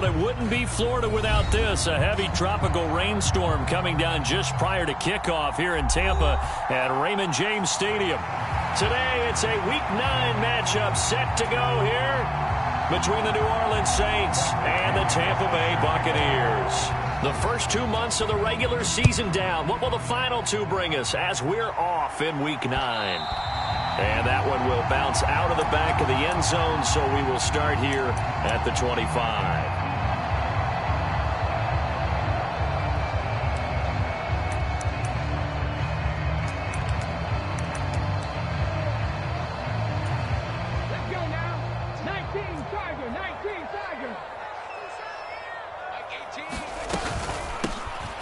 it wouldn't be Florida without this. A heavy tropical rainstorm coming down just prior to kickoff here in Tampa at Raymond James Stadium. Today, it's a Week 9 matchup set to go here between the New Orleans Saints and the Tampa Bay Buccaneers. The first 2 months of the regular season down. What will the final two bring us as we're off in Week 9? And that one will bounce out of the back of the end zone, so we will start here at the 25.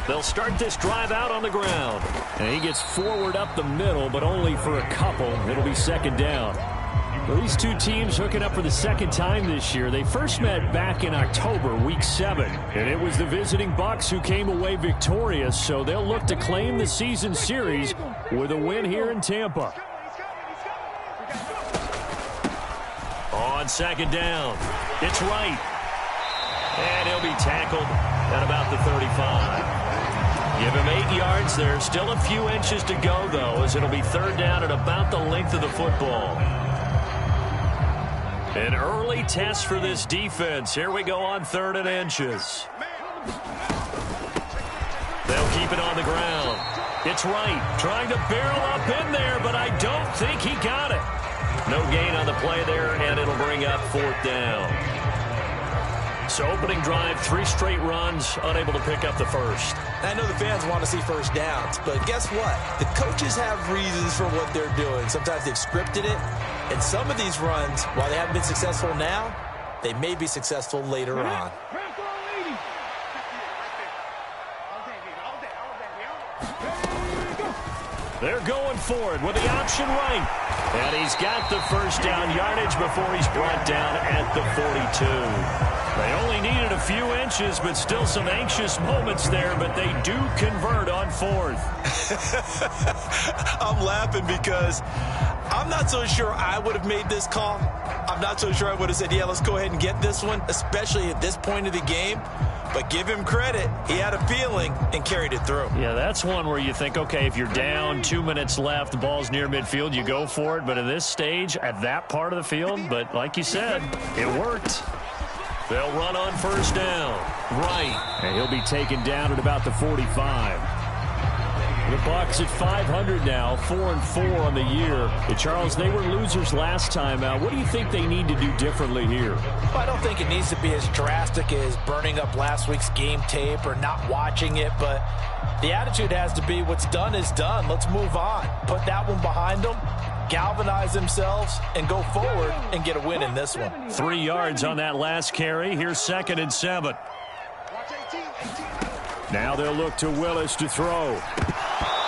They'll start this drive out on the ground. And he gets forward up the middle, but only for a couple. It'll be second down. Well, these two teams hooking up for the second time this year. They first met back in October, Week 7. And it was the visiting Bucs who came away victorious, so they'll look to claim the season series with a win here in Tampa. On second down, it's right. And he'll be tackled at about the 35. Give him 8 yards there. Still a few inches to go, though, as it'll be third down at about the length of the football. An early test for this defense. Here we go on 3rd and inches. They'll keep it on the ground. It's right. Trying to barrel up in there, but I don't think he got it. No gain on the play there, and it'll bring up 4th down. So opening drive, 3 straight runs, unable to pick up the first. I know the fans want to see first downs, but guess what? The coaches have reasons for what they're doing. Sometimes they've scripted it, and some of these runs, while they haven't been successful now, they may be successful later on. They're going for it with the option right. And he's got the first down yardage before he's brought down at the 42. They only needed a few inches, but still some anxious moments there, but they do convert on 4th. I'm laughing because I'm not so sure I would have made this call. I'm not so sure I would have said, yeah, let's go ahead and get this one, especially at this point of the game. But give him credit. He had a feeling and carried it through. Yeah, that's one where you think, okay, if you're down, 2 minutes left, the ball's near midfield, you go for it. But at this stage, at that part of the field, but like you said, it worked. They'll run on first down. Right. And he'll be taken down at about the 45. The Bucs at 500 now, 4-4 on the year. And Charles, they were losers last time out. What do you think they need to do differently here? Well, I don't think it needs to be as drastic as burning up last week's game tape or not watching it, but the attitude has to be what's done is done. Let's move on. Put that one behind them, galvanize themselves, and go forward and get a win in this one. 3 yards on that last carry. Here's 2nd and 7. Now they'll look to Willis to throw.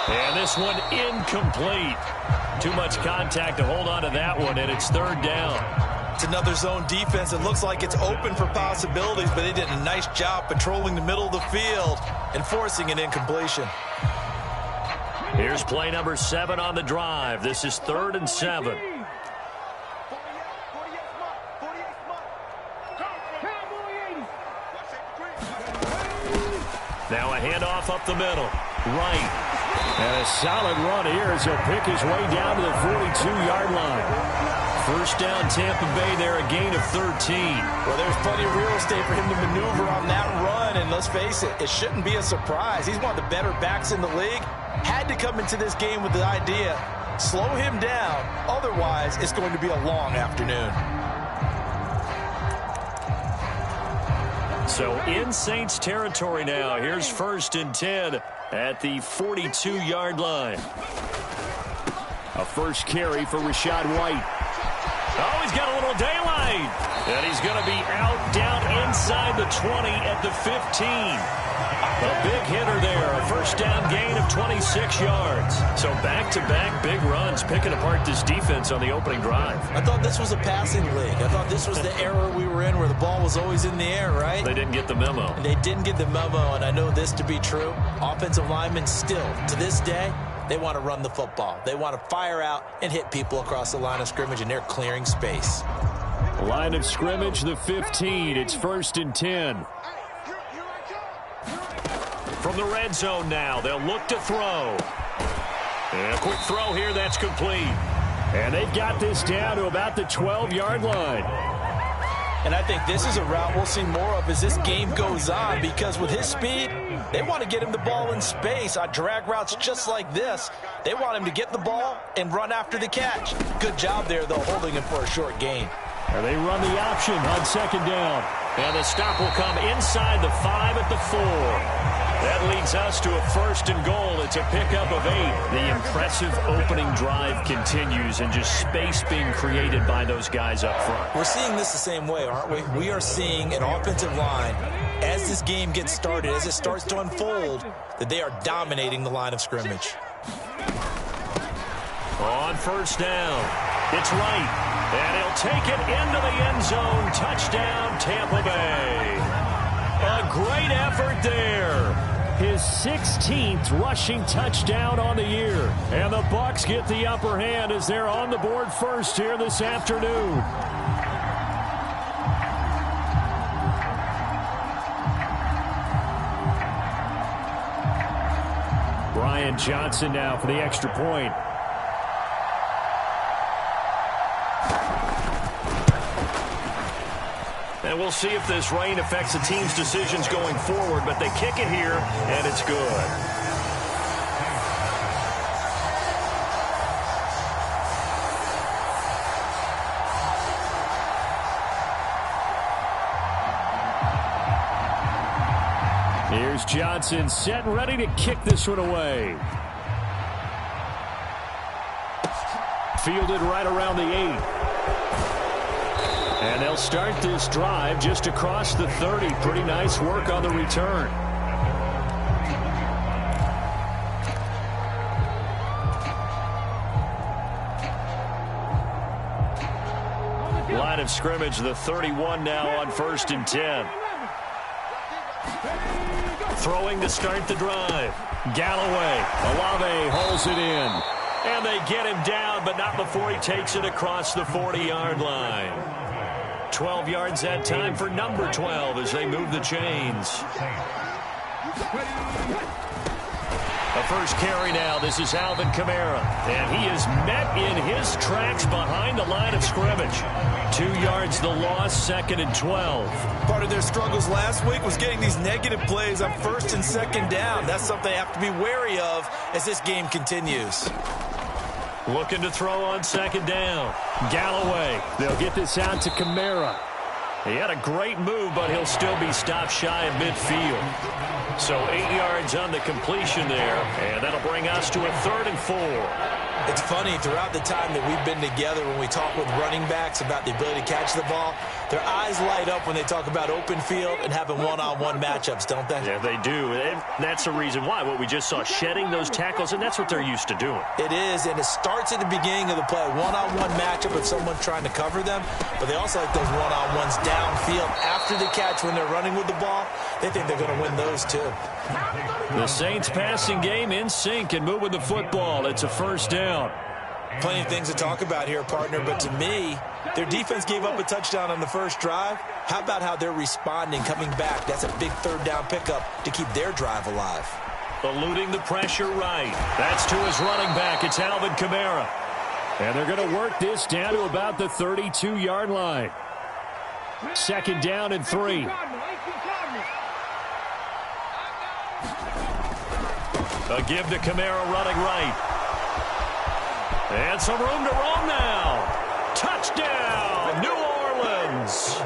And this one incomplete. Too much contact to hold on to that one, and it's 3rd down. It's another zone defense. It looks like it's open for possibilities, but they did a nice job patrolling the middle of the field and forcing an incompletion. Here's play number 7 on the drive. This is 3rd and 7. Now a handoff up the middle. Right. And a solid run here as he'll pick his way down to the 42-yard line. First down, Tampa Bay there, a gain of 13. Well, there's plenty of real estate for him to maneuver on that run, and let's face it, it shouldn't be a surprise. He's one of the better backs in the league. Had to come into this game with the idea, slow him down, otherwise it's going to be a long afternoon. So in Saints territory now. Here's 1st and 10 at the 42-yard line. A first carry for Rachaad White. Oh, he's got a little daylight. And he's going to be out down inside the 20 at the 15. A big hitter there. A first down gain of 26 yards. So back-to-back big runs picking apart this defense on the opening drive. I thought this was a passing league. I thought this was the era we were in where the ball was always in the air, right? They didn't get the memo. And they didn't get the memo, and I know this to be true. Offensive linemen still, to this day, they want to run the football. They want to fire out and hit people across the line of scrimmage, and they're clearing space. Line of scrimmage, the 15. It's 1st and 10. From the red zone now, they'll look to throw. And a quick throw here, that's complete. And they've got this down to about the 12-yard line. And I think this is a route we'll see more of as this game goes on, because with his speed, they want to get him the ball in space on drag routes just like this. They want him to get the ball and run after the catch. Good job there, though, holding him for a short gain. And they run the option on 2nd down. And the stop will come inside the 5 at the 4. That leads us to a 1st and goal. It's a pickup of 8. The impressive opening drive continues, and just space being created by those guys up front. We're seeing this the same way, aren't we? We are seeing an offensive line, as this game gets started, as it starts to unfold, that they are dominating the line of scrimmage. On 1st down, it's right. And he'll take it into the end zone. Touchdown, Tampa Bay. A great effort there. His 16th rushing touchdown on the year. And the Bucs get the upper hand as they're on the board first here this afternoon. Brian Johnson now for the extra point. And we'll see if this rain affects the team's decisions going forward, but they kick it here, and it's good. Here's Johnson set and ready to kick this one away. Fielded right around the 8. And they'll start this drive just across the 30. Pretty nice work on the return. Line of scrimmage, the 31 now on 1st and 10. Throwing to start the drive. Galloway. Olave holds it in. And they get him down, but not before he takes it across the 40-yard line. 12 yards that time for number 12 as they move the chains. The first carry now. This is Alvin Kamara. And he is met in his tracks behind the line of scrimmage. 2 yards the loss, 2nd and 12. Part of their struggles last week was getting these negative plays on 1st and 2nd down. That's something they have to be wary of as this game continues. Looking to throw on 2nd down. Galloway. They'll get this out to Kamara. He had a great move, but he'll still be stopped shy of midfield. So 8 yards on the completion there, and that'll bring us to a 3rd and 4. It's funny, throughout the time that we've been together, when we talk with running backs about the ability to catch the ball, their eyes light up when they talk about open field and having one-on-one matchups, don't they? Yeah, they do. And that's the reason why. What we just saw, shedding those tackles, and that's what they're used to doing. It is, and it starts at the beginning of the play, one-on-one matchup with someone trying to cover them, but they also like those one-on-ones downfield after the catch when they're running with the ball. They think they're going to win those, too. The Saints passing game in sync and moving the football. It's a 1st down. Plenty of things to talk about here, partner, but to me, their defense gave up a touchdown on the first drive. How about how they're responding, coming back? That's a big 3rd down pickup to keep their drive alive. Eluding the pressure right. That's to his running back. It's Alvin Kamara. And they're going to work this down to about the 32-yard line. 2nd down and 3. A give to Kamara running right. And some room to roam now. Touchdown, New Orleans.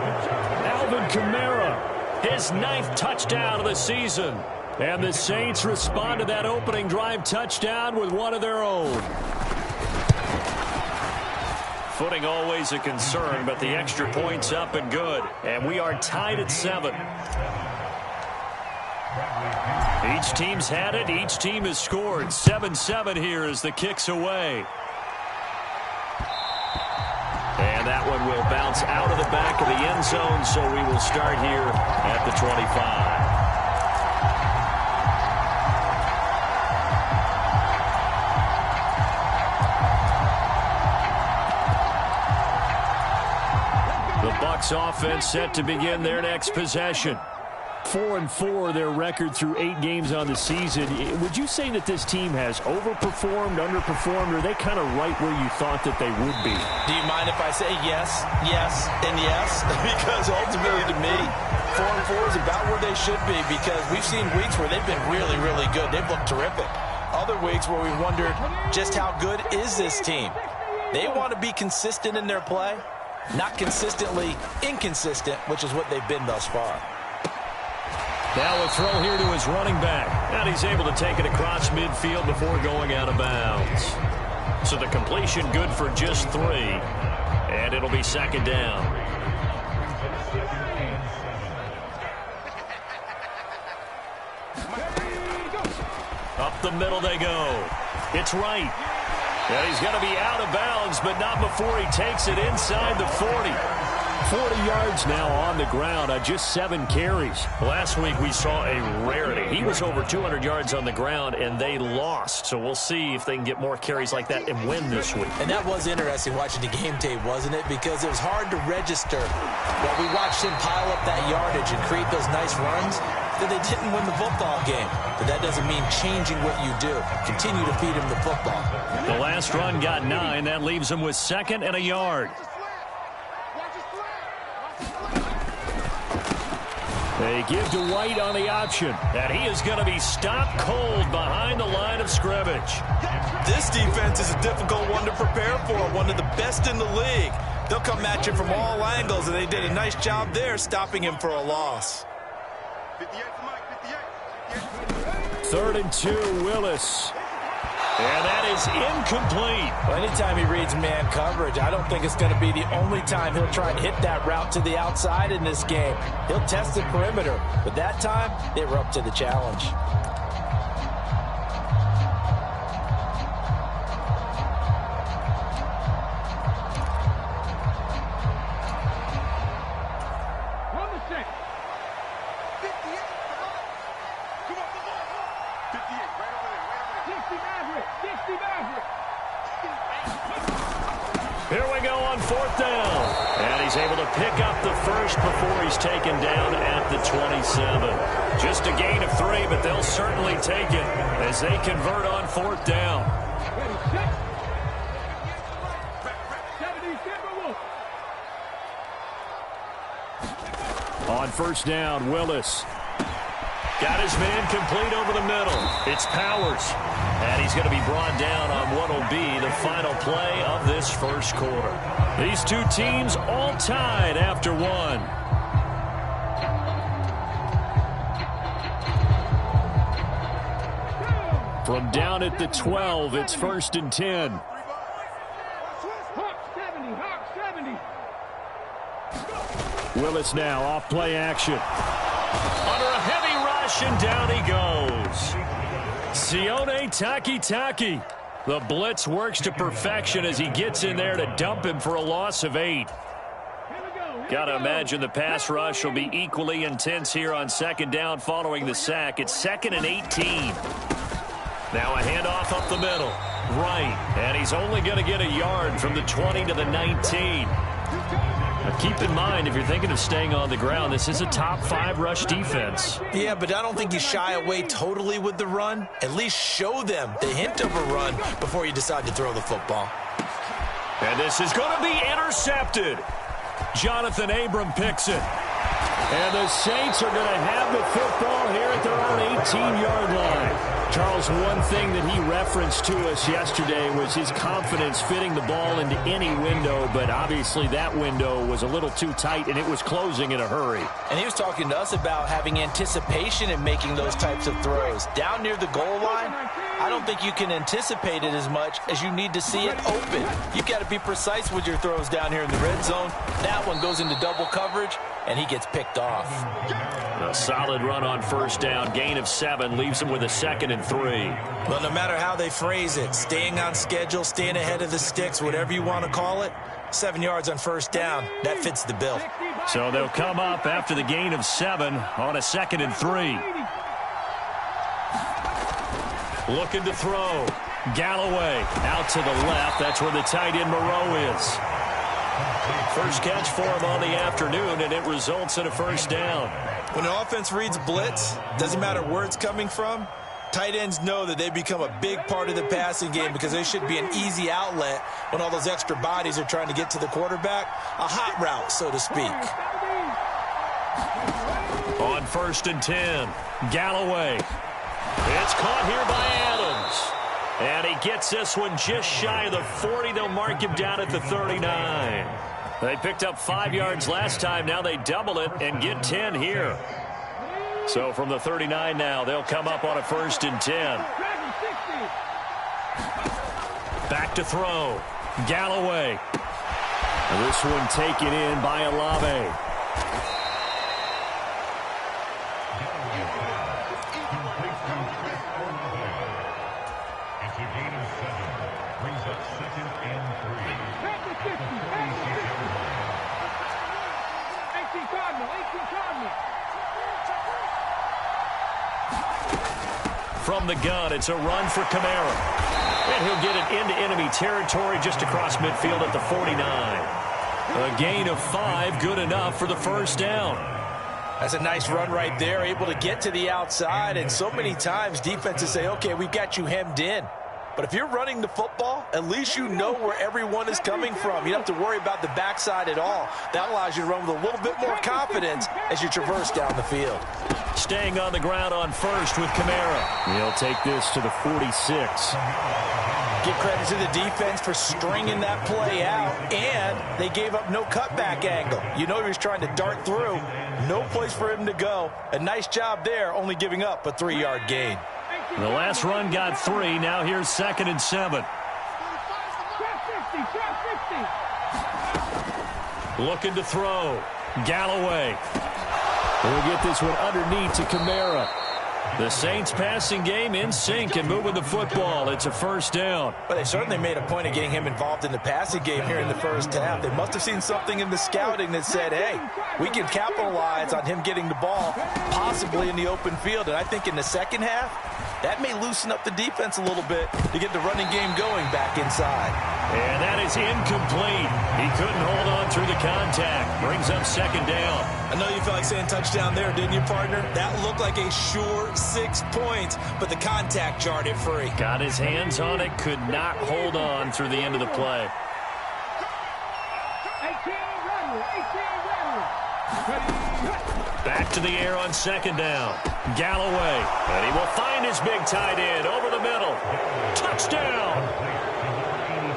Alvin Kamara, his 9th touchdown of the season. And the Saints respond to that opening drive touchdown with one of their own. Footing always a concern, but the extra point's up and good. And we are tied at 7. Each team's had it. Each team has scored. 7-7 here as the kick's away. And that one will bounce out of the back of the end zone, so we will start here at the 25. The Bucs offense set to begin their next possession. 4-4 their record through 8 games on the season. Would you say that this team has overperformed, underperformed, or are they kind of right where you thought that they would be? Do you mind if I say yes, yes, and yes? Because ultimately to me, 4-4 is about where they should be, because we've seen weeks where they've been really, really good. They've looked terrific. Other weeks where we wondered just how good is this team. They want to be consistent in their play, not consistently inconsistent, which is what they've been thus far. Now a throw here to his running back. And he's able to take it across midfield before going out of bounds. So the completion good for just 3. And it'll be second down. Up the middle they go. It's right. And he's going to be out of bounds, but not before he takes it inside the 40. 40 yards now on the ground on just 7 carries. Last week we saw a rarity. He was over 200 yards on the ground, and they lost. So we'll see if they can get more carries like that and win this week. And that was interesting watching the game tape, wasn't it? Because it was hard to register while we watched him pile up that yardage and create those nice runs, that they didn't win the football game. But that doesn't mean changing what you do. Continue to feed him the football. The last run got 9. That leaves him with 2nd and a yard. They give to White on the option. And he is going to be stopped cold behind the line of scrimmage. This defense is a difficult one to prepare for, one of the best in the league. They'll come at you from all angles, and they did a nice job there stopping him for a loss. 3rd and 2, Willis. And that is incomplete. Well, anytime he reads man coverage, I don't think it's going to be the only time he'll try and hit that route to the outside in this game. He'll test the perimeter, but that time they were up to the challenge. Here we go on 4th down. And he's able to pick up the first before he's taken down at the 27. Just a gain of 3, but they'll certainly take it as they convert on 4th down. On 1st down, Willis. Got his man complete over the middle. It's Powers. And he's going to be brought down on what will be the final play of this first quarter. These two teams all tied after 1. From down at the 12, it's 1st and 10. Willis now off play action. Under a heavy rush, and down he goes. Sione Takitaki. The blitz works to perfection as he gets in there to dump him for a loss of 8. Got to imagine the pass rush will be equally intense here on 2nd down following the sack. It's 2nd and 18. Now a handoff up the middle. Right. And he's only going to get a yard from the 20 to the 19. Now keep in mind, if you're thinking of staying on the ground, this is a top 5 rush defense. Yeah, but I don't think you shy away totally with the run. At least show them the hint of a run before you decide to throw the football. And this is going to be intercepted. Jonathan Abram picks it. And the Saints are going to have the football here at their own 18-yard line. Charles, one thing that he referenced to us yesterday was his confidence fitting the ball into any window, but obviously that window was a little too tight, and it was closing in a hurry. And he was talking to us about having anticipation in making those types of throws. Down near the goal line, I don't think you can anticipate it as much as you need to see it open. You've got to be precise with your throws down here in the red zone. That one goes into double coverage, and he gets picked off. A solid run on 1st down. Gain of 7 leaves him with a 2nd and 3. Well, no matter how they phrase it, staying on schedule, staying ahead of the sticks, whatever you want to call it, 7 yards on 1st down, that fits the bill. So they'll come up after the gain of 7 on a 2nd and 3. Looking to throw. Galloway out to the left. That's where the tight end Moreau is. First catch for him on the afternoon, and it results in a first down. When the offense reads blitz, doesn't matter where it's coming from, tight ends know that they become a big part of the passing game because they should be an easy outlet when all those extra bodies are trying to get to the quarterback. A hot route, so to speak. On 1st and 10, Galloway. It's caught here by Adams. And he gets this one just shy of the 40. They'll mark him down at the 39. They picked up 5 yards last time. Now they double it and get 10 here. So from the 39 now, they'll come up on a 1st and 10. Back to throw. Galloway. This one taken in by Olave. From the gun, it's a run for Kamara. And he'll get it into enemy territory just across midfield at the 49. A gain of 5, good enough for the first down. That's a nice run right there, able to get to the outside. And so many times defenses say, okay, we've got you hemmed in. But if you're running the football, at least you know where everyone is coming from. You don't have to worry about the backside at all. That allows you to run with a little bit more confidence as you traverse down the field. Staying on the ground on 1st with Kamara. He'll take this to the 46. Give credit to the defense for stringing that play out, and they gave up no cutback angle. You know he was trying to dart through. No place for him to go. A nice job there, only giving up a 3-yard gain. The last run got 3. Now here's 2nd and 7. Looking to throw. Galloway. We'll get this one underneath to Kamara. The Saints passing game in sync and moving the football. It's a first down. Well, they certainly made a point of getting him involved in the passing game here in the first half. They must have seen something in the scouting that said, hey, we can capitalize on him getting the ball, possibly in the open field. And I think in the second half, that may loosen up the defense a little bit to get the running game going back inside. And that is incomplete. He couldn't hold on through the contact. Brings up 2nd down. I know you felt like saying touchdown there, didn't you, partner? That looked like a sure 6 points, but the contact jarred it free. Got his hands on it, could not hold on through the end of the play. Back to the air on 2nd down. Galloway. And he will find his big tight end over the middle. Touchdown!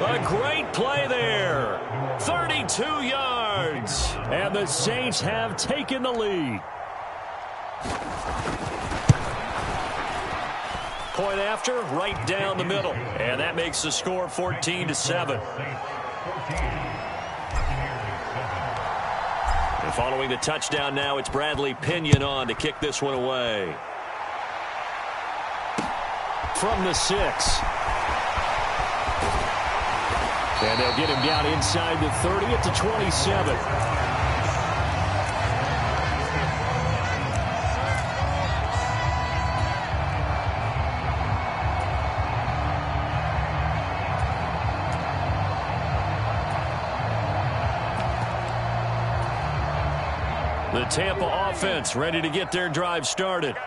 A great play there. 32 yards. And the Saints have taken the lead. Point after, right down the middle. And that makes the score 14-7. And following the touchdown now, it's Bradley Pinion on to kick this one away. From the 6. And they'll get him down inside the 30 at the 27. The Tampa offense ready to get their drive started.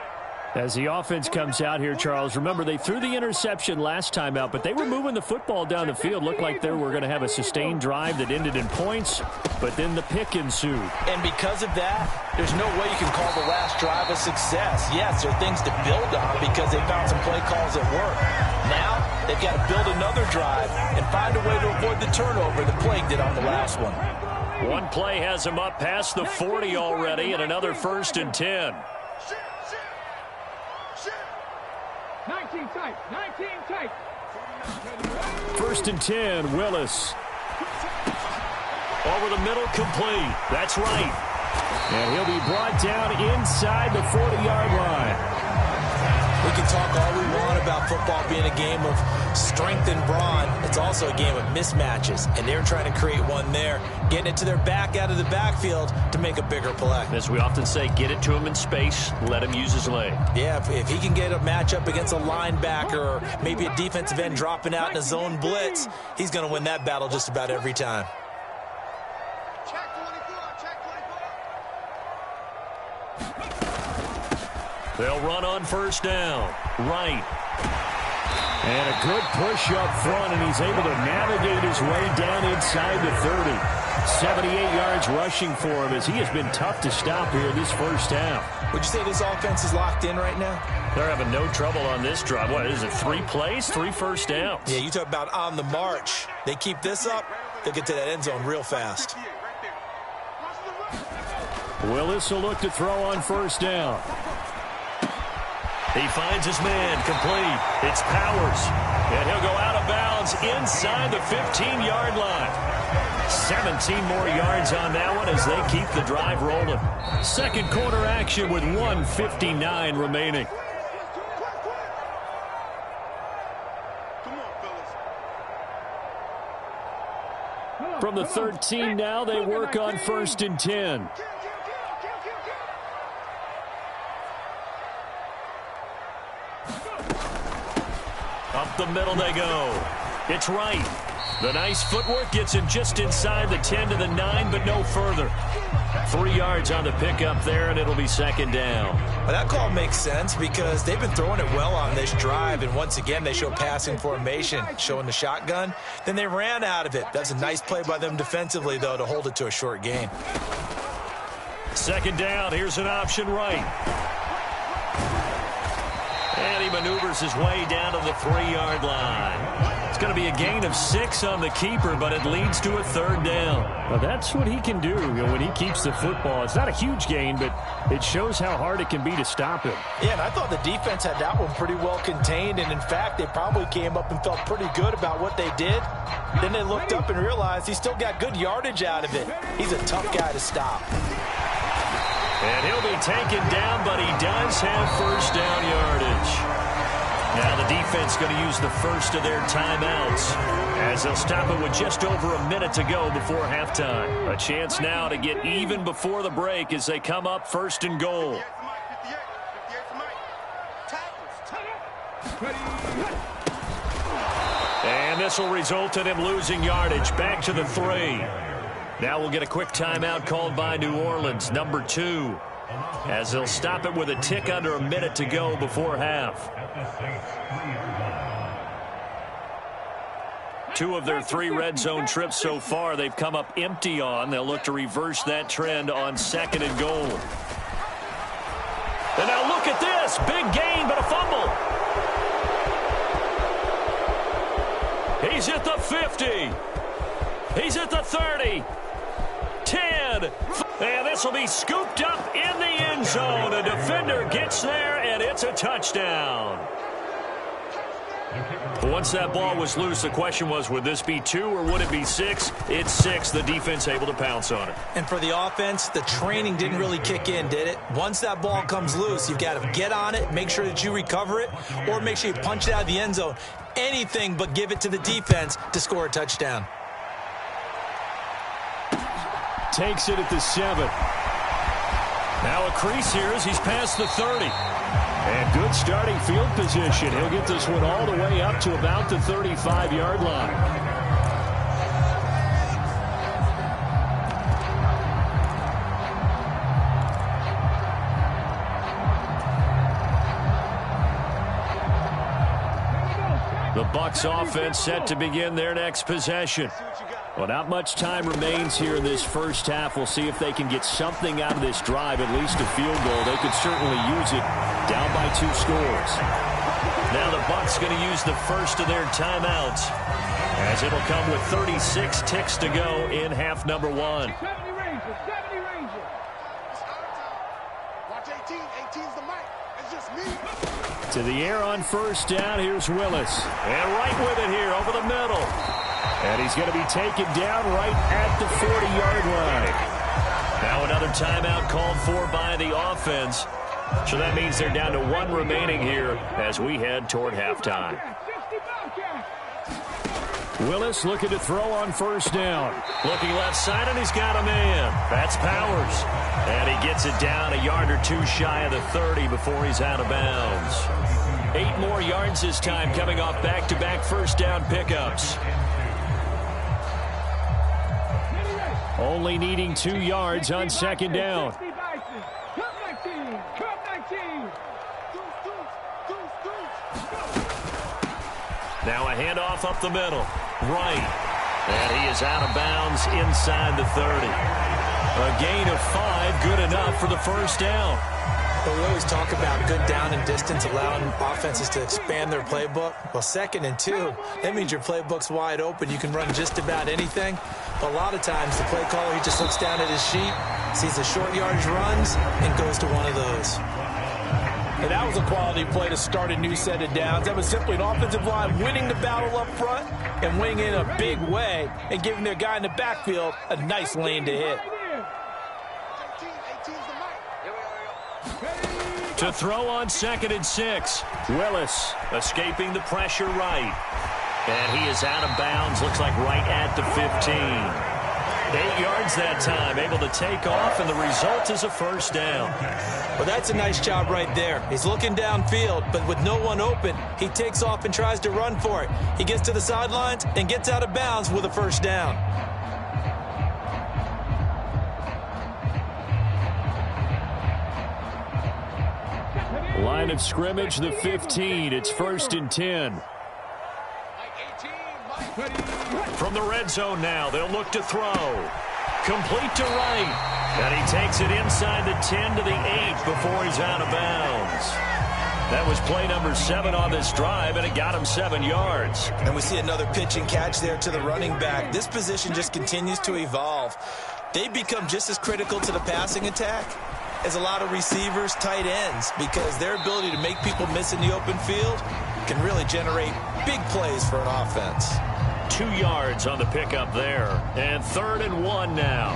As the offense comes out here, Charles, remember they threw the interception last time out, but they were moving the football down the field. Looked like they were going to have a sustained drive that ended in points, but then the pick ensued. And because of that, there's no way you can call the last drive a success. Yes, there are things to build on because they found some play calls that work. Now, they've got to build another drive and find a way to avoid the turnover that plagued it on the last one. One play has him up past the 40 already, and another 1st and 10. 19 tight, 19 tight. 1st and 10, Willis. Over the middle, complete. That's right. And he'll be brought down inside the 40-yard line. We can talk all we want about football being a game of strength and brawn. It's also a game of mismatches, and they're trying to create one there, getting it to their back out of the backfield to make a bigger play. As we often say, get it to him in space, let him use his leg. Yeah, if he can get a matchup against a linebacker or maybe a defensive end dropping out in a zone blitz, he's going to win that battle just about every time. They'll run on first down. Right. And a good push up front, and he's able to navigate his way down inside the 30. 78 yards rushing for him as he has been tough to stop here in this first half. Would you say this offense is locked in right now? They're having no trouble on this drive. What is it, 3 plays, 3 first downs? Yeah, you talk about on the march. They keep this up, they'll get to that end zone real fast. Willis will look to throw on first down. He finds his man complete. It's Powers. And he'll go out of bounds inside the 15-yard line. 17 more yards on that one as they keep the drive rolling. Second quarter action with 1:59 remaining. From the 13 now, they work on 1st and 10. Up the middle they go. It's right. The nice footwork gets him just inside the 10 to the 9, but no further. 3 yards on the pickup there, and it'll be second down. Well, that call makes sense because they've been throwing it well on this drive, and once again they show passing formation, showing the shotgun. Then they ran out of it. That's a nice play by them defensively, though, to hold it to a short gain. Second down, here's an option right. And he maneuvers his way down to the 3-yard line. It's going to be a gain of 6 on the keeper, but it leads to a third down. Well, that's what he can do when he keeps the football. It's not a huge gain, but it shows how hard it can be to stop him. Yeah, and I thought the defense had that one pretty well contained, and in fact, they probably came up and felt pretty good about what they did. Then they looked up and realized he still got good yardage out of it. He's a tough guy to stop. And he'll be taken down, but he does have first down yardage. Now the defense going to use the first of their timeouts as they'll stop it with just over a minute to go before halftime. A chance now to get even before the break as they come up 1st and goal. And this will result in him losing yardage back to the 3. Now we'll get a quick timeout called by New Orleans, number 2, as they'll stop it with a tick under a minute to go before half. 2 of their 3 red zone trips so far they've come up empty on. They'll look to reverse that trend on 2nd and goal. And now look at this. Big gain, but a fumble. He's at the 50. He's at the 30. 10. And this will be scooped up in the end zone. A defender gets there, and it's a touchdown. Once that ball was loose, the question was, would this be 2 or would it be 6? It's 6. The defense able to pounce on it. And for the offense, the training didn't really kick in, did it? Once that ball comes loose, you've got to get on it, make sure that you recover it, or make sure you punch it out of the end zone. Anything but give it to the defense to score a touchdown. Takes it at the 7. Now a crease here as he's past the 30. And good starting field position. He'll get this one all the way up to about the 35-yard line. The Bucs offense set to begin their next possession. Well, not much time remains here in this first half. We'll see if they can get something out of this drive, at least a field goal. They could certainly use it down by 2 scores. Now the Bucs going to use the first of their timeouts as it'll come with 36 ticks to go in half number 1. 70 Rangers, 70 Rangers. Watch 18, 18's the mic. It's just me. To the air on first down, here's Willis. And right with it here over the middle. And he's going to be taken down right at the 40-yard line. Now another timeout called for by the offense. So that means they're down to 1 remaining here as we head toward halftime. Willis looking to throw on first down. Looking left side, and he's got a man. That's Powers. And he gets it down a yard or 2 shy of the 30 before he's out of bounds. 8 more yards this time coming off back-to-back first down pickups. Only needing 2 yards on second down. Now a handoff up the middle. Right. And he is out of bounds inside the 30. A gain of 5, good enough for the first down. Well, we always talk about good down and distance, allowing offenses to expand their playbook. Well, 2nd and 2, that means your playbook's wide open. You can run just about anything. But a lot of times, the play caller, he just looks down at his sheet, sees the short yardage runs, and goes to one of those. And that was a quality play to start a new set of downs. That was simply an offensive line winning the battle up front and winning in a big way and giving their guy in the backfield a nice lane to hit. To throw on 2nd and 6. Willis escaping the pressure right. And he is out of bounds, looks like right at the 15. 8 yards that time, able to take off, and the result is a first down. Well, that's a nice job right there. He's looking downfield, but with no one open, he takes off and tries to run for it. He gets to the sidelines and gets out of bounds with a first down. Line of scrimmage, the 15. It's 1st and 10. From the red zone now, they'll look to throw. Complete to right. And he takes it inside the 10 to the 8 before he's out of bounds. That was play number 7 on this drive, and it got him 7 yards. And we see another pitch and catch there to the running back. This position just continues to evolve. They become just as critical to the passing attack as a lot of receivers, tight ends, because their ability to make people miss in the open field can really generate big plays for an offense. 2 yards on the pickup there. And 3rd and 1 now.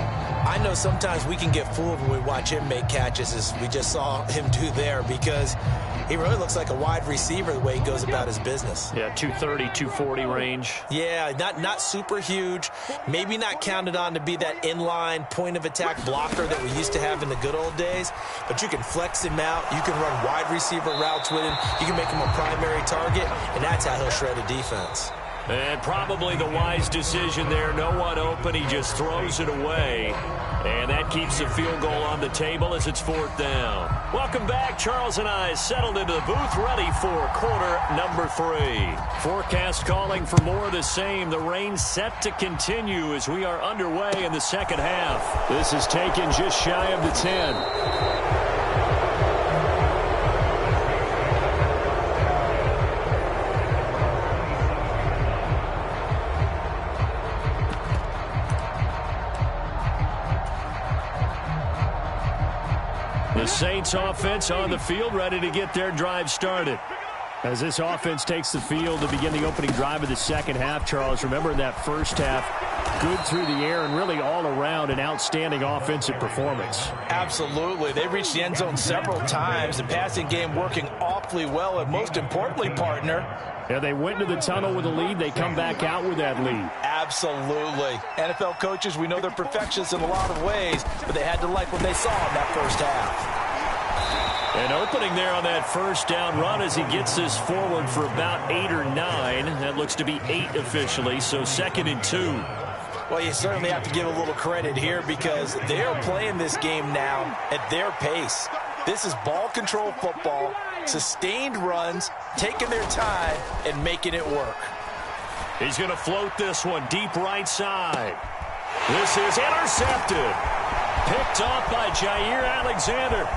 I know sometimes we can get fooled when we watch him make catches, as we just saw him do there, because he really looks like a wide receiver the way he goes about his business. Yeah, 230, 240 range. Yeah, not super huge. Maybe not counted on to be that inline point-of-attack blocker that we used to have in the good old days, but you can flex him out. You can run wide receiver routes with him. You can make him a primary target, and that's how he'll shred a defense. And probably the wise decision there. No one open. He just throws it away. And that keeps the field goal on the table as it's 4th down. Welcome back. Charles and I settled into the booth, ready for quarter number 3. Forecast calling for more of the same. The rain set to continue as we are underway in the second half. This is taken just shy of the 10. The Saints offense on the field, ready to get their drive started. As this offense takes the field to begin the opening drive of the second half, Charles, remember in that first half, good through the air and really all around an outstanding offensive performance. Absolutely. They reached the end zone several times. The passing game working awfully well, and most importantly, partner, yeah, they went into the tunnel with a lead. They come back out with that lead. Absolutely. NFL coaches, we know they're perfectionists in a lot of ways, but they had to like what they saw in that first half. An opening there on that first down run as he gets this forward for about 8 or 9. That looks to be 8 officially, so 2nd and 2. Well, you certainly have to give a little credit here because they're playing this game now at their pace. This is ball control football, sustained runs, taking their time, and making it work. He's going to float this one deep right side. This is intercepted. Picked off by Jair Alexander.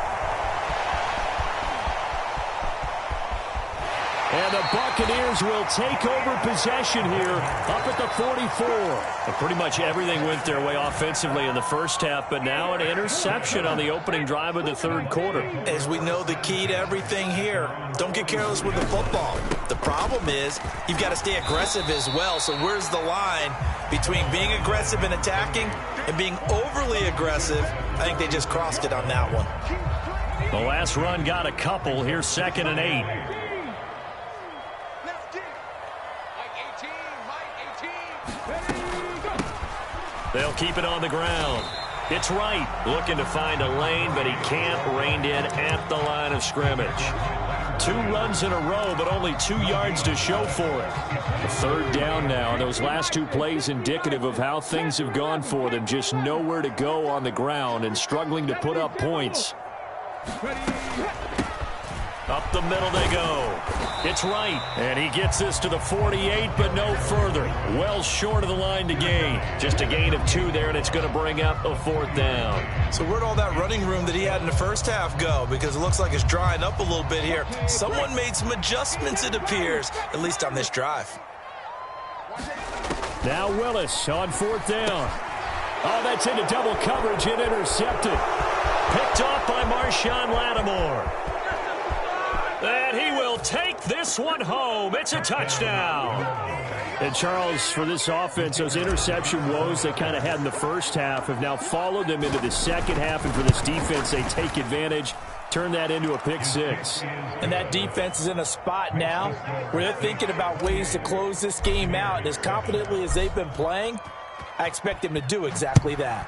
And the Buccaneers will take over possession here up at the 44. And pretty much everything went their way offensively in the first half, but now an interception on the opening drive of the third quarter. As we know, the key to everything here, don't get careless with the football. The problem is you've got to stay aggressive as well. So where's the line between being aggressive and attacking and being overly aggressive? I think they just crossed it on that one. The last run got a couple. Here's 2nd and 8. They'll keep it on the ground. It's right. Looking to find a lane, but he can't. Reined in at the line of scrimmage. 2 runs in a row, but only 2 yards to show for it. The 3rd down now. And those last 2 plays indicative of how things have gone for them. Just nowhere to go on the ground and struggling to put up points. Up the middle they go. It's right, and he gets this to the 48, but no further. Well short of the line to gain. Just a gain of 2 there, and it's going to bring up a 4th down. So where'd all that running room that he had in the first half go? Because it looks like it's drying up a little bit here. Someone made some adjustments, it appears, at least on this drive. Now Willis on 4th down. Oh, that's into double coverage and intercepted. Picked off by Marshawn Lattimore. And he will take this one home. It's a touchdown. And Charles, for this offense, those interception woes they kind of had in the first half have now followed them into the second half. And for this defense, they take advantage, turn that into a pick 6. And that defense is in a spot now where they're thinking about ways to close this game out. And as confidently as they've been playing, I expect them to do exactly that.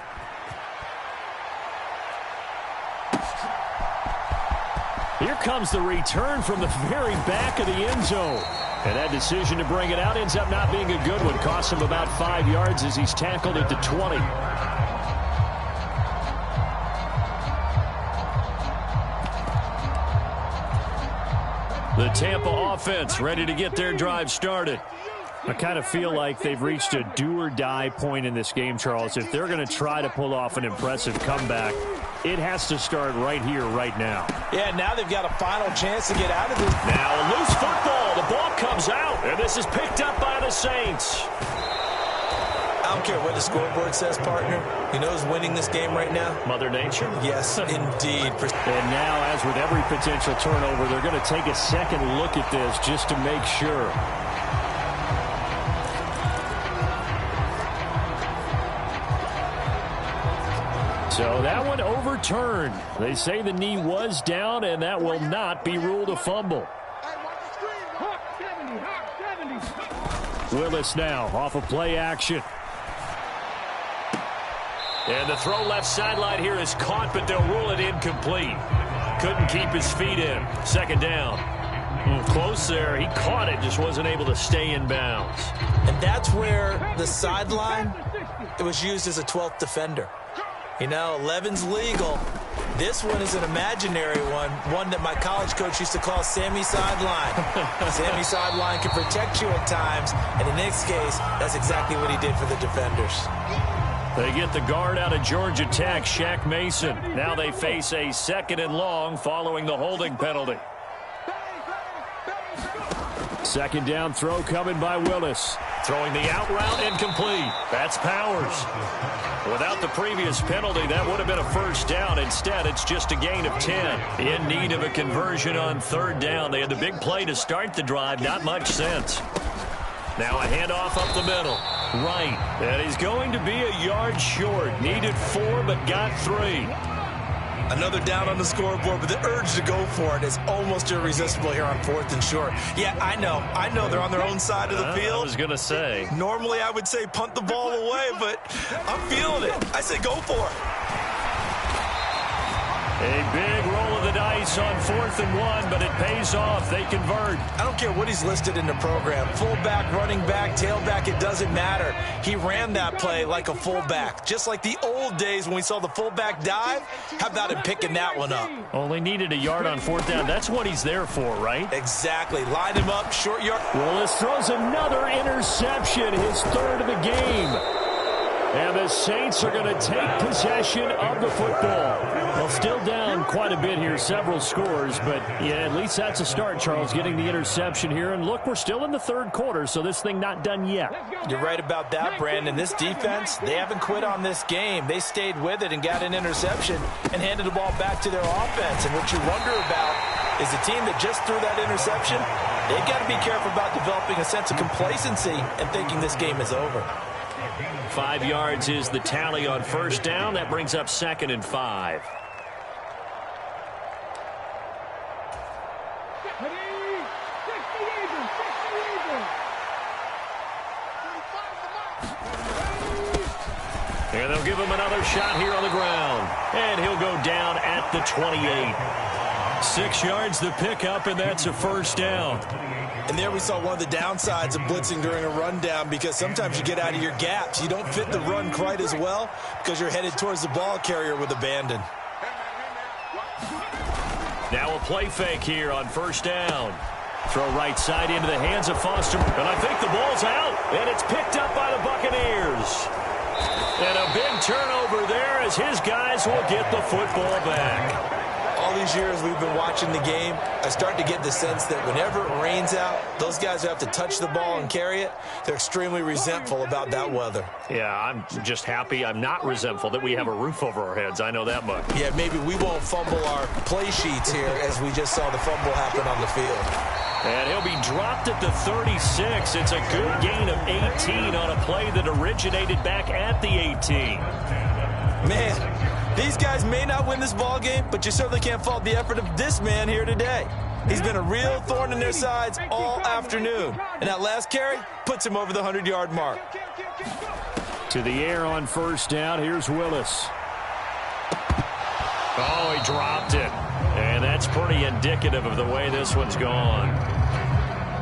Here comes the return from the very back of the end zone. And that decision to bring it out ends up not being a good one. Costs him about 5 yards as he's tackled at the 20. The Tampa offense ready to get their drive started. I kind of feel like they've reached a do-or-die point in this game, Charles. If they're going to try to pull off an impressive comeback, it has to start right here, right now. Yeah, now they've got a final chance to get out of this. Now a loose football. The ball comes out, and this is picked up by the Saints. I don't care what the scoreboard says, partner. You know who's winning this game right now? Mother Nature? Yes, indeed. And now, as with every potential turnover, they're going to take a second look at this just to make sure. So that one overturned. They say the knee was down, and that will not be ruled a fumble. Willis now off of play action. And the throw left sideline here is caught, but they'll rule it incomplete. Couldn't keep his feet in. 2nd down. Close there. He caught it, just wasn't able to stay in bounds. And that's where the sideline, it was used as a 12th defender. You know, 11's legal. This one is an imaginary one that my college coach used to call Sammy Sideline. Sammy Sideline can protect you at times, and in this case, that's exactly what he did for the defenders. They get the guard out of Georgia Tech, Shaq Mason. Now they face a 2nd and long following the holding penalty. 2nd down throw coming by Willis. Throwing the out route incomplete. That's Powers. Without the previous penalty, that would have been a 1st down. Instead, it's just a gain of 10. In need of a conversion on 3rd down. They had the big play to start the drive. Not much sense. Now a handoff up the middle. Right. And he's going to be a yard short. Needed 4, but got 3. Another down on the scoreboard, but the urge to go for it is almost irresistible here on 4th and short. Yeah, I know they're on their own side of the field. I was going to say. Normally I would say punt the ball away, but I'm feeling it. I say go for it. A big roll of the dice on 4th and 1, but it pays off. They convert. I don't care what he's listed in the program. Fullback, running back, tailback, it doesn't matter. He ran that play like a fullback. Just like the old days when we saw the fullback dive. How about him picking that one up? Only needed a yard on 4th down. That's what he's there for, right? Exactly. Line him up, short yard. Willis throws another interception, his 3rd of the game. And the Saints are going to take possession of the football. Well, still down quite a bit here, several scores, but yeah, at least that's a start, Charles, getting the interception here. And look, we're still in the 3rd quarter, so this thing not done yet. You're right about that, Brandon. This defense, they haven't quit on this game. They stayed with it and got an interception and handed the ball back to their offense. And what you wonder about is the team that just threw that interception, they've got to be careful about developing a sense of complacency and thinking this game is over. 5 yards is the tally on 1st down. That brings up 2nd and 5. And they'll give him another shot here on the ground. And he'll go down at the 28. 6 yards the pickup, and that's a 1st down. And there we saw one of the downsides of blitzing during a rundown, because sometimes you get out of your gaps. You don't fit the run quite as well because you're headed towards the ball carrier with abandon. Now a play fake here on 1st down. Throw right side into the hands of Foster. And I think the ball's out. And it's picked up by the Buccaneers. And a big turnover there as his guys will get the football back. All these years we've been watching the game, I start to get the sense that whenever it rains out, those guys who have to touch the ball and carry it, they're extremely resentful about that weather. Yeah, I'm just happy I'm not resentful that we have a roof over our heads. I know that much. Yeah, maybe we won't fumble our play sheets here as we just saw the fumble happen on the field. And he'll be dropped at the 36. It's a good gain of 18 on a play that originated back at the 18. Man, these guys may not win this ball game, but you certainly can't fault the effort of this man here today. He's been a real thorn in their sides all afternoon. And that last carry puts him over the 100-yard mark. To the air on first down. Here's Willis. Oh, he dropped it. And that's pretty indicative of the way this one's gone.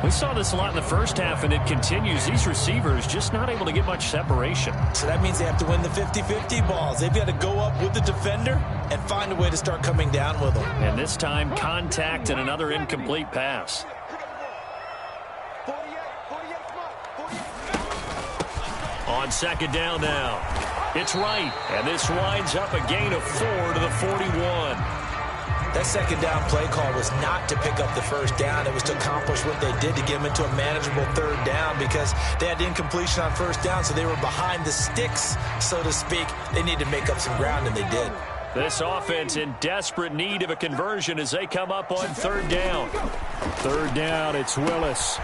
We saw this a lot in the first half, and it continues. These receivers just not able to get much separation. So that means they have to win the 50-50 balls. They've got to go up with the defender and find a way to start coming down with them. And this time, contact and another incomplete pass. On second down now. It's right. And this winds up a gain of 4 to the 41. That second down play call was not to pick up the first down. It was to accomplish what they did to get them into a manageable third down because they had incompletion on first down, so they were behind the sticks, so to speak. They needed to make up some ground, and they did. This offense in desperate need of a conversion as they come up on third down. Third down, it's Willis.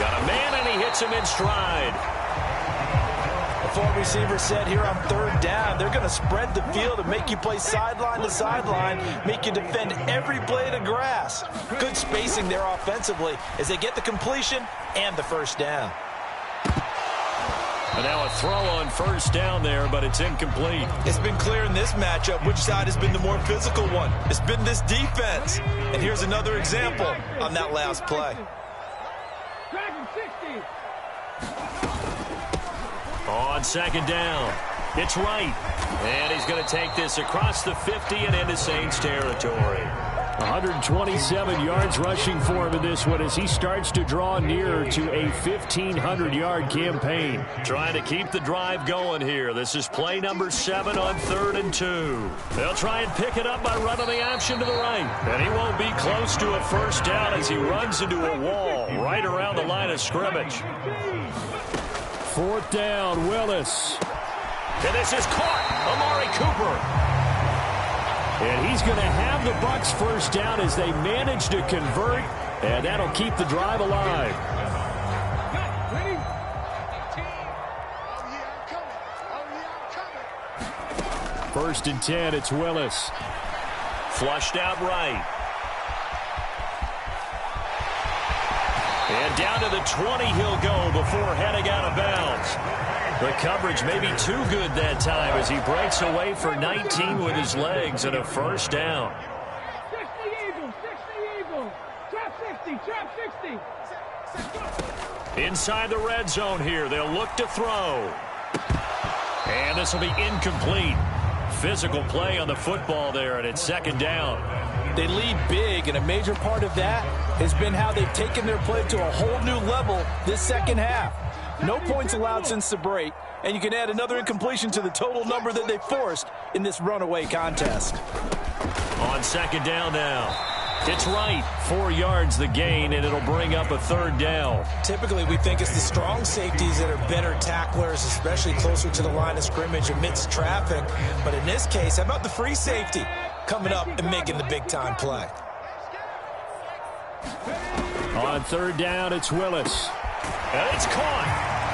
Got a man, and he hits him in stride. The four receivers said here on third down, they're going to spread the field and make you play sideline to sideline, make you defend every blade of grass. Good spacing there offensively as they get the completion and the first down. And now a throw on first down there, but it's incomplete. It's been clear in this matchup which side has been the more physical one. It's been this defense. And here's another example on that last play. On second down, it's right. And he's going to take this across the 50 and into Saints territory. 127 yards rushing for him in this one as he starts to draw nearer to a 1,500-yard campaign. Trying to keep the drive going here. This is play number 7 on 3rd and 2. They'll try and pick it up by running the option to the right. And he won't be close to a first down as he runs into a wall right around the line of scrimmage. Fourth down, Willis. And this is caught. Amari Cooper. And he's going to have the Bucs first down as they manage to convert. And that'll keep the drive alive. First and 10, it's Willis. Flushed out right. And down to the 20 he'll go before heading out of bounds. The coverage may be too good that time as he breaks away for 19 with his legs and a first down. 60 Eagles, trap 60. Inside the red zone here, they'll look to throw. And this will be incomplete. Physical play on the football there, and it's second down. They lead big, and a major part of that has been how they've taken their play to a whole new level this second half. No points allowed since the break, and you can add another incompletion to the total number that they forced in this runaway contest. On second down now. It's right. 4 yards the gain, and it'll bring up a third down. Typically, we think it's the strong safeties that are better tacklers, especially closer to the line of scrimmage amidst traffic. But in this case, how about the free safety coming up and making the big-time play? On third down, it's Willis. And it's caught.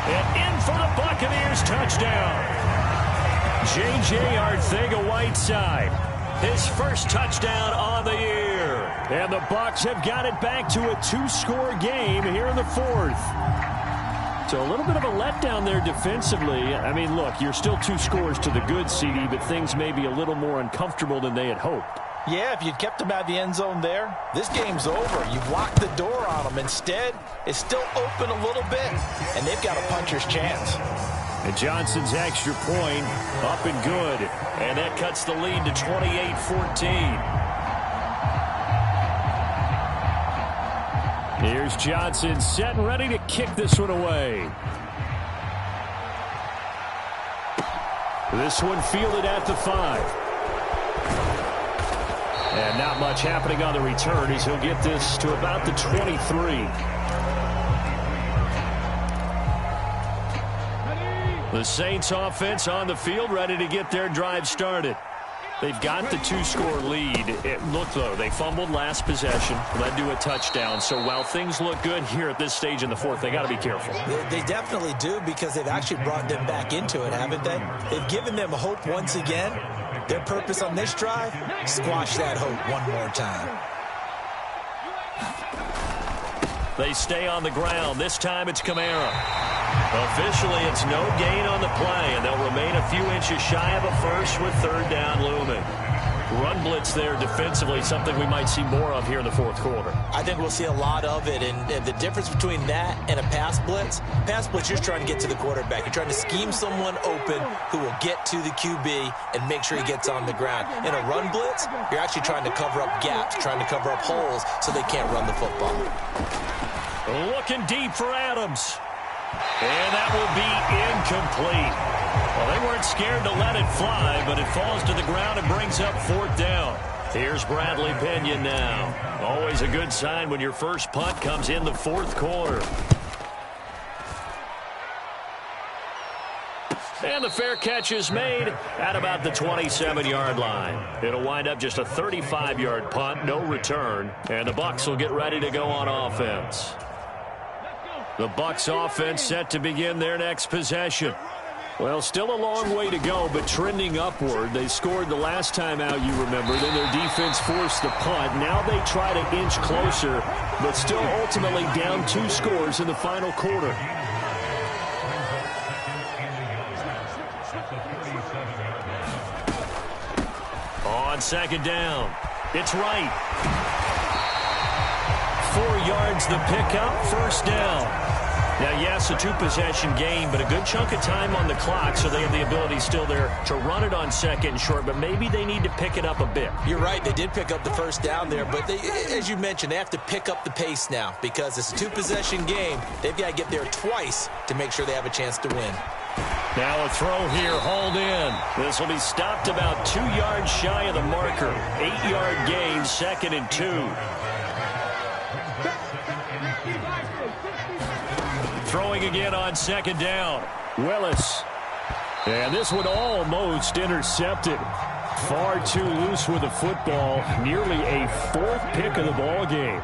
And in for the Buccaneers touchdown. J.J. Arcega-Whiteside. His first touchdown on the year. And the Bucs have got it back to a 2-score game here in the fourth. So a little bit of a letdown there defensively. I mean, look, you're still 2 scores to the good, CD, but things may be a little more uncomfortable than they had hoped. Yeah, if you'd kept them out of the end zone there, this game's over. You've locked the door on them. Instead, it's still open a little bit, and they've got a puncher's chance. And Johnson's extra point up and good. And that cuts the lead to 28-14. Here's Johnson set and ready to kick this one away. This one fielded at the 5. And not much happening on the return as he'll get this to about the 23. The Saints offense on the field ready to get their drive started. They've got the 2-score lead. Look, though, they fumbled last possession, led to a touchdown. So while things look good here at this stage in the fourth, they got to be careful. They definitely do, because they've actually brought them back into it, haven't they? They've given them hope once again. Their purpose on this drive, squash that hope one more time. They stay on the ground. This time it's Kamara. Officially, it's no gain on the play, and they'll remain a few inches shy of a first with third down looming. Run blitz there defensively, something we might see more of here in the fourth quarter. I think we'll see a lot of it, and the difference between that and a pass blitz, you're just trying to get to the quarterback. You're trying to scheme someone open who will get to the QB and make sure he gets on the ground. In a run blitz, you're actually trying to cover up gaps, trying to cover up holes so they can't run the football. Looking deep for Adams. And that will be incomplete. Well, they weren't scared to let it fly, but it falls to the ground and brings up fourth down. Here's Bradley Pinion now. Always a good sign when your first punt comes in the fourth quarter. And the fair catch is made at about the 27-yard line. It'll wind up just a 35-yard punt, no return, and the Bucs will get ready to go on offense. The Bucs offense set to begin their next possession. Well, still a long way to go, but trending upward. They scored the last time out, you remember. Then their defense forced the punt. Now they try to inch closer, but still ultimately down 2 scores in the final quarter. On second down, it's right. 4 yards the pickup, first down. Now, yes, a 2-possession game, but a good chunk of time on the clock, so they have the ability still there to run it on second and short, but maybe they need to pick it up a bit. You're right. They did pick up the first down there, but as you mentioned, they have to pick up the pace now because it's a 2-possession game. They've got to get there twice to make sure they have a chance to win. Now a throw here, hauled in. This will be stopped about 2 yards shy of the marker. 8-yard gain, 2nd and 2. Throwing again on second down. Willis. And this one almost intercepted. Far too loose with the football. Nearly a 4th pick of the ball game.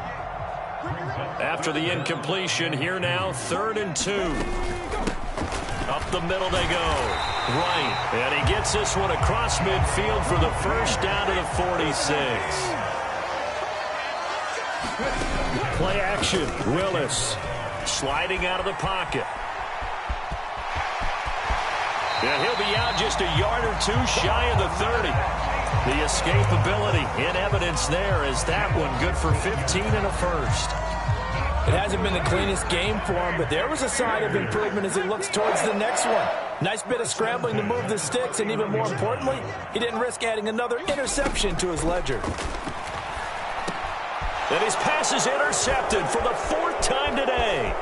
After the incompletion, here now, 3rd and 2. Up the middle they go. Right. And he gets this one across midfield for the first down to the 46. Play action. Willis. Sliding out of the pocket. And he'll be out just a yard or 2 shy of the 30. The escapability in evidence there as that one good for 15 and a first. It hasn't been the cleanest game for him, but there was a sign of improvement as he looks towards the next one. Nice bit of scrambling to move the sticks, and even more importantly, he didn't risk adding another interception to his ledger. And his pass is intercepted for the 4th time today.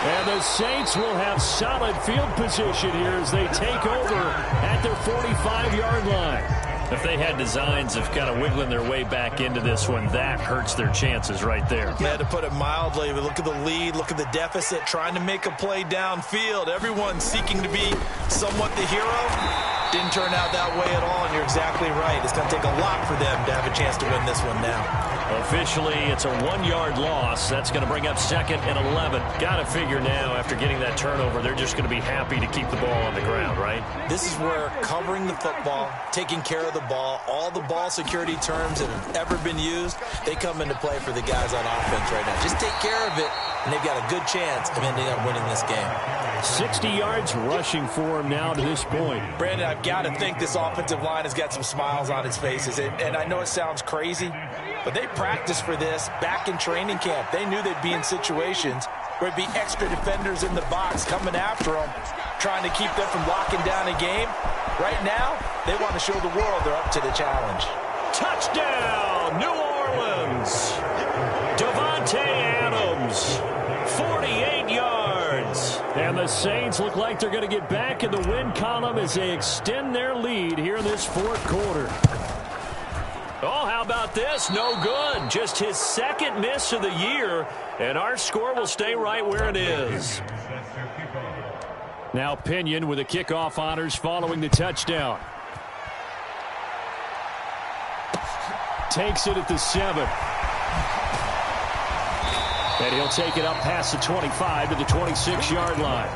And the Saints will have solid field position here as they take over at their 45-yard line. If they had designs of kind of wiggling their way back into this one, that hurts their chances right there. Yeah, to put it mildly, look at the lead, look at the deficit, trying to make a play downfield. Everyone seeking to be somewhat the hero. Didn't turn out that way at all, and you're exactly right. It's going to take a lot for them to have a chance to win this one now. Officially, it's a 1-yard loss. That's going to bring up 2nd and 11. Got to figure now, after getting that turnover, they're just going to be happy to keep the ball on the ground, right? This is where covering the football, taking care of the ball, all the ball security terms that have ever been used, they come into play for the guys on offense right now. Just take care of it, and they've got a good chance of ending up winning this game. 60 yards rushing for him now to this point. Brandon, I've got to think this offensive line has got some smiles on its faces. And I know it sounds crazy, but they practiced for this back in training camp. They knew they'd be in situations where it'd be extra defenders in the box coming after them, trying to keep them from locking down a game. Right now, they want to show the world they're up to the challenge. Touchdown, New Orleans. the Saints look like they're going to get back in the win column as they extend their lead here in this fourth quarter. Oh, how about this? No good. Just his second miss of the year, and our score will stay right where it is. Now Pinion with the kickoff honors following the touchdown. Takes it at the 7. And he'll take it up past the 25 to the 26-yard line.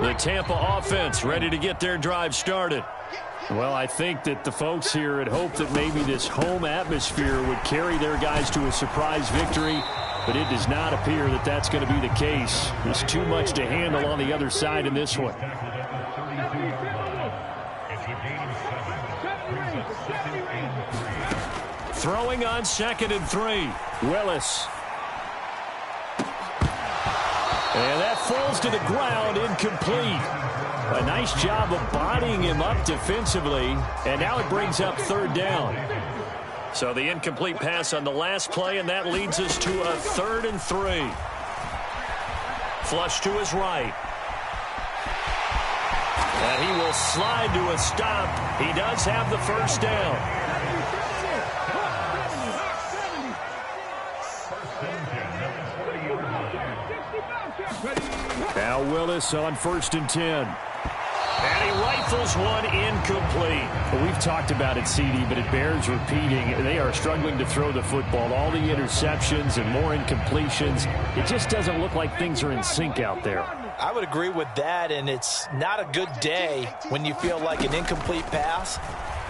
The Tampa offense ready to get their drive started. Well, I think that the folks here had hoped that maybe this home atmosphere would carry their guys to a surprise victory, but it does not appear that that's going to be the case. There's too much to handle on the other side in this one. Throwing on 2nd and 3. Willis. And that falls to the ground, incomplete. A nice job of bodying him up defensively, and now it brings up 3rd down. So the incomplete pass on the last play, and that leads us to a 3rd and 3. Flush to his right. And he will slide to a stop. He does have the 1st down. Now Willis on 1st and 10. And he rifles one incomplete. Well, we've talked about it, CD, but it bears repeating. They are struggling to throw the football. All the interceptions and more incompletions. It just doesn't look like things are in sync out there. I would agree with that, and it's not a good day when you feel like an incomplete pass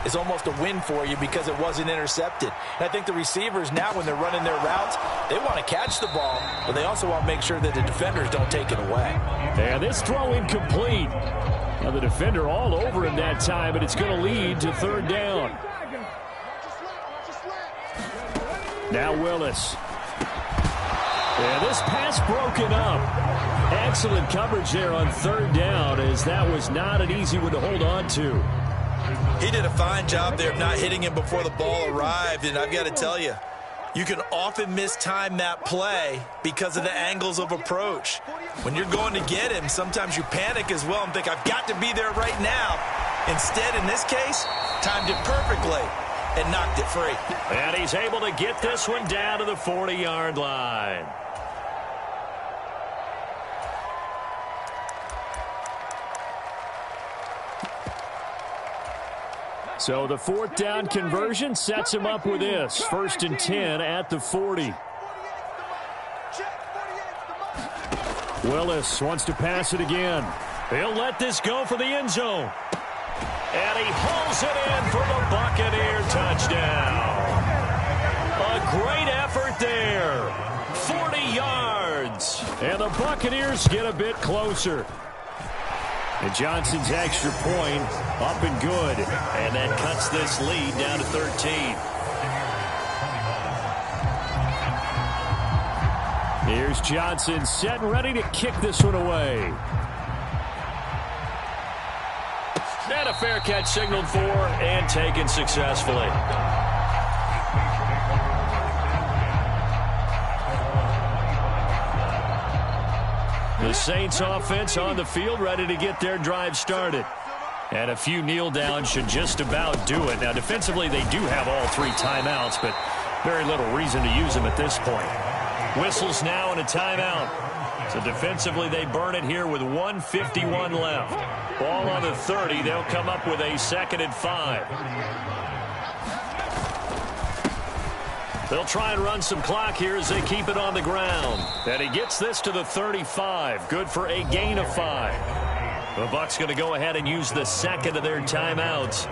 is almost a win for you because it wasn't intercepted. And I think the receivers now, when they're running their routes, they want to catch the ball, but they also want to make sure that the defenders don't take it away. And this throw incomplete. Now the defender all over him that time, but it's going to lead to 3rd down. Now Willis. And this pass broken up. Excellent coverage there on 3rd down, as that was not an easy one to hold on to. He did a fine job there of not hitting him before the ball arrived, and I've got to tell you, you can often mistime that play because of the angles of approach. When you're going to get him, sometimes you panic as well and think, I've got to be there right now. Instead, in this case, timed it perfectly and knocked it free. And he's able to get this one down to the 40-yard line. So the 4th down conversion sets him up with this. 1st and 10 at the 40. Willis wants to pass it again. He'll let this go for the end zone. And he hauls it in for the Buccaneer touchdown. A great effort there. 40 yards. And the Buccaneers get a bit closer. And Johnson's extra point up and good. And that cuts this lead down to 13. Here's Johnson set and ready to kick this one away. And a fair catch signaled for and taken successfully. The Saints offense on the field ready to get their drive started. And a few kneel downs should just about do it. Now defensively they do have all 3 timeouts, but very little reason to use them at this point. Whistles now and a timeout. So defensively they burn it here with 1:51 left. Ball on the 30. They'll come up with a 2nd and 5. They'll try and run some clock here as they keep it on the ground. And he gets this to the 35. Good for a gain of 5. The Bucs going to go ahead and use the 2nd of their timeouts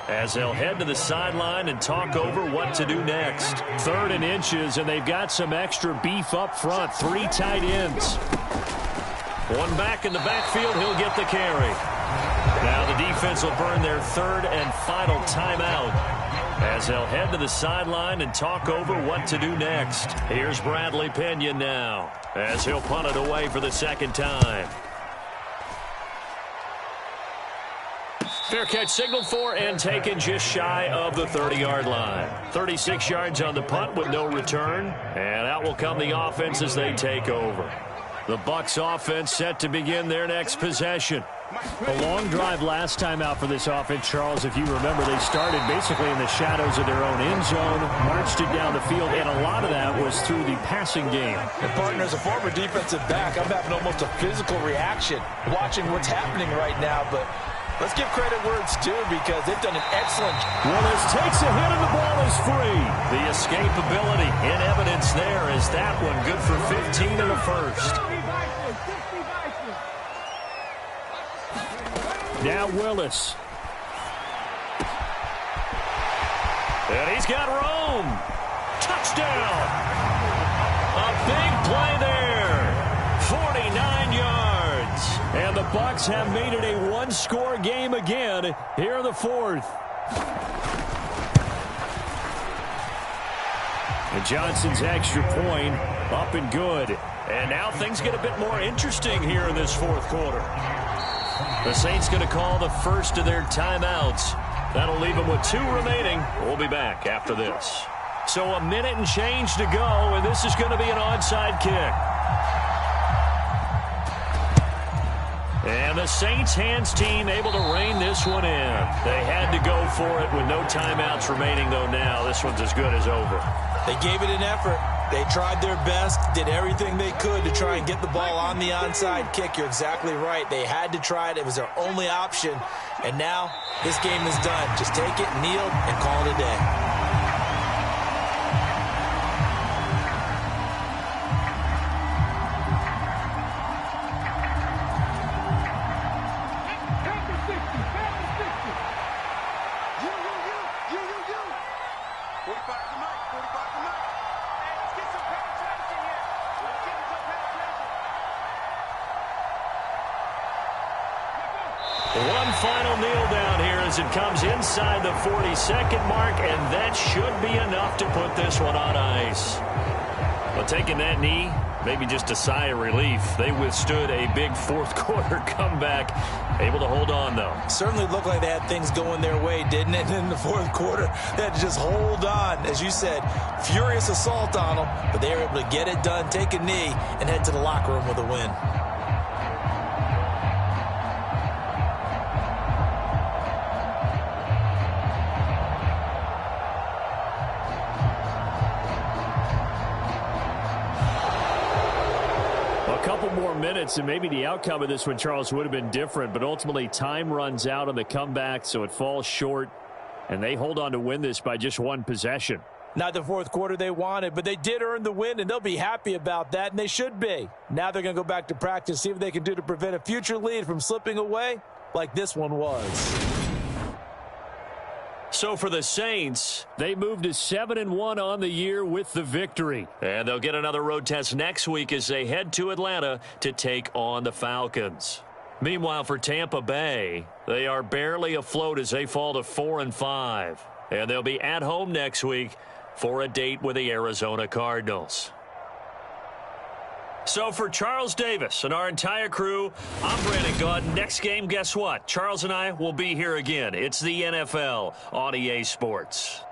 as they'll head to the sideline and talk over what to do next. 3rd and inches, and they've got some extra beef up front. 3 tight ends. One back in the backfield. He'll get the carry. Now the defense will burn their 3rd and final timeout as they'll head to the sideline and talk over what to do next. Here's Bradley Pinion now as he'll punt it away for the 2nd time. Fair catch signaled for and taken just shy of the 30-yard line. 36 yards on the punt with no return. And out will come the offense as they take over. The Bucs offense set to begin their next possession. A long drive last time out for this offense, Charles. If you remember, they started basically in the shadows of their own end zone, marched it down the field, and a lot of that was through the passing game. And partner, as a former defensive back, I'm having almost a physical reaction watching what's happening right now, but let's give credit where it's due because they've done an excellent job. Willis takes a hit and the ball is free. The escapability in evidence there is that one good for 15 in the first. Now Willis. And he's got Rome. Touchdown. A big play there. 49 yards. And the Bucs have made it a one-score game again here in the fourth. And Johnson's extra point up and good. And now things get a bit more interesting here in this fourth quarter. The Saints going to call the first of their timeouts. That'll leave them with 2 remaining. We'll be back after this. So a minute and change to go, and this is going to be an onside kick. And the Saints hands team able to rein this one in. They had to go for it with no timeouts remaining, though now this one's as good as over. They gave it an effort. They tried their best, did everything they could to try and get the ball on the onside kick. You're exactly right. They had to try it. It was their only option. And now this game is done. Just take it, kneel, and call it a day. One final kneel down here as it comes inside the 40-second mark, and that should be enough to put this one on ice. Well, taking that knee, maybe just a sigh of relief. They withstood a big fourth quarter comeback. Able to hold on, though. Certainly looked like they had things going their way, didn't it? In the fourth quarter, they had to just hold on. As you said, furious assault on them, but they were able to get it done, take a knee, and head to the locker room with a win. More minutes, and maybe the outcome of this one, Charles, would have been different, but ultimately time runs out on the comeback, so it falls short, and they hold on to win this by just 1 possession. Not the fourth quarter they wanted, but they did earn the win, and they'll be happy about that, and they should be. Now they're going to go back to practice, see what they can do to prevent a future lead from slipping away like this one was. So for the Saints, they moved to 7-1 on the year with the victory. And they'll get another road test next week as they head to Atlanta to take on the Falcons. Meanwhile, for Tampa Bay, they are barely afloat as they fall to 4-5. And they'll be at home next week for a date with the Arizona Cardinals. So for Charles Davis and our entire crew, I'm Brandon Gaudin. Next game, guess what? Charles and I will be here again. It's the NFL on EA Sports.